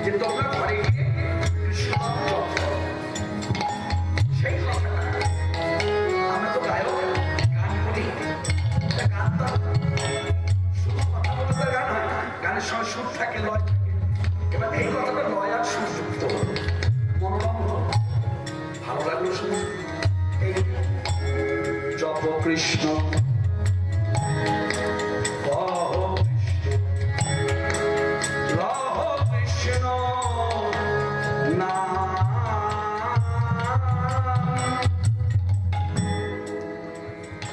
যে তোমরা ঘরে গিয়ে কৃষ্ণ জপ করো। সেই কথাটা আমরা তো গায়ক, গান করি, গান তো শুধু কথা বলে তো গান হয় না, গানের সময় সুর থাকে, লয় থাকে। এবার এই কথাটা লয় আর সুর যুক্ত মনোরম ভালো লাগলো শুনে। এই জপ কৃষ্ণ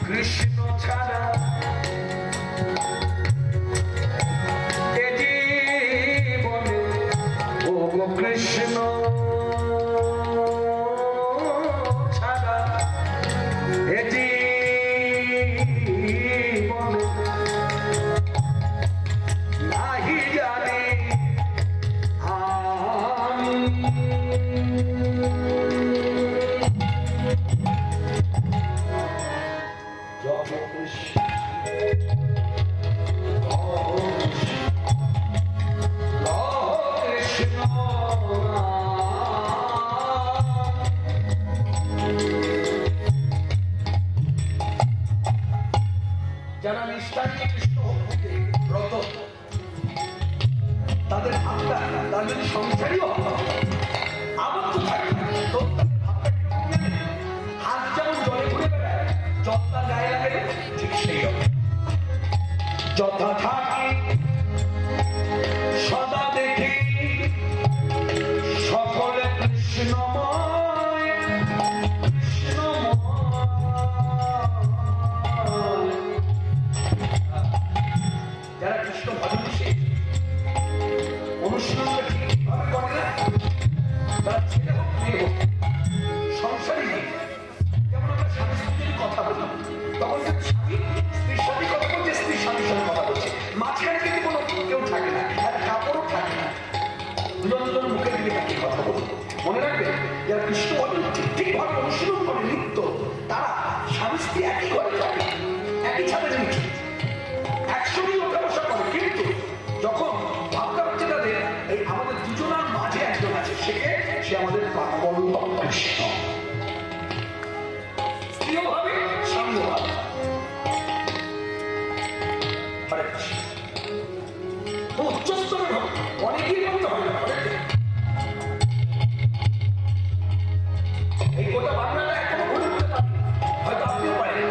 কৃষ্ণ ছাড়া এ জীবনে ও গো কৃষ্ণ ছাড়া এ জীবনে নাহি জানি আমি। যারা নিষ্ঠা নিয়ে কৃষ্ণ ভক্তিতে ব্রত, তাদের ভাবটা, তার যদি সংসারীও আবদ্ধ থাকে তো হাত যেমন জলে ঘুরে বেড়ায়, যতটা গায়ে লাগে ঠিক সেই হবে। যথা থাকি সদা দেখি সকলে কৃষ্ণময় কৃষ্ণময়। যারা কৃষ্ণ ভালোবেসে অনুষ্ঠানটা ঠিকভাবে করে না, তারা ছেলে হোক মেয়ে হোক সংসারী নেই। যেমন আমরা স্বামী স্ত্রীর কথা বলি, তখন স্বামী স্ত্রীর সাথে কথা বলছে, স্ত্রীর স্বামীর সাথে কথা বলছে, মাঝখানে কিন্তু কোনো কেউ থাকে না, আর কাপড়ও থাকে না, দুজন মুখের দিকে তাকিয়ে কথা বলবে। মনে রাখবে, যারা কৃষ্ণ ভজন ঠিকভাবে অনুশীলন করে নিত্য, তারা স্বামী স্ত্রী একই ঘরে থাকে, একই ছাদের নিচে একসঙ্গেই ওঠা বসা করে। কিন্তু যখন ভাবটা হচ্ছে তাদের এই আমাদের দুজনের মাঝে একজন আছে, সে আমাদের প্রাণবল্লভ কৃষ্ণ। স্ত্রীও ভাবে, স্বামীও ভাবে। হরে কৃষ্ণ উচ্চস্তরের ভাবে অনেকেই করতে হয় না। এই গোটা বাংলাটা এখনো ভুল করতে পারে, হয়তো আপনিও পারেন,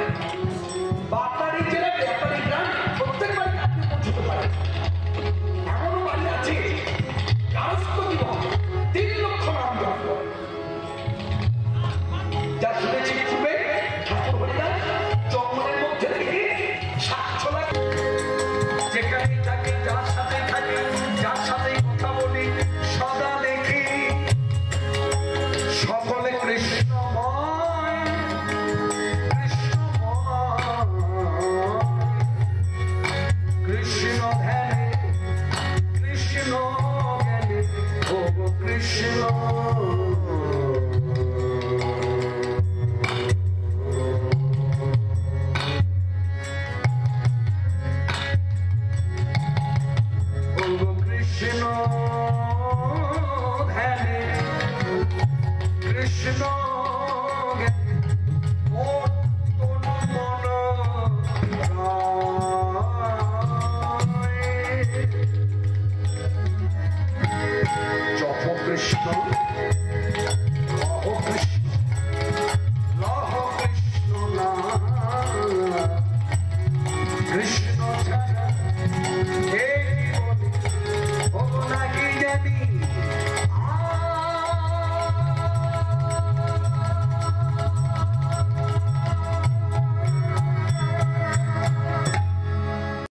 বা আপনার এই জেলাতে, আপনার এই গ্রামে প্রত্যেক বাড়িতে আপনি পৌঁছতে পারেন। এমনও বাড়ি আছে গারস্থ জীবন 3 লক্ষ নাম জপ করে। যা শুনেছি পূর্বে ঠাকুর হরিদাস জঙ্গলের মধ্যে থেকে 700 লাখ যেখানে থাকে, যার সাথে থাকে, যার সাথে কথা বলি, সদা দেখি সকলে কৃষ্ণময় কৃষ্ণময়। কৃষ্ণ ধ্যানে কৃষ্ণ জ্ঞানে ও কৃষ্ণ কৃষ্ণ ধ্যানে কৃষ্ণ জপ কৃষ্ণ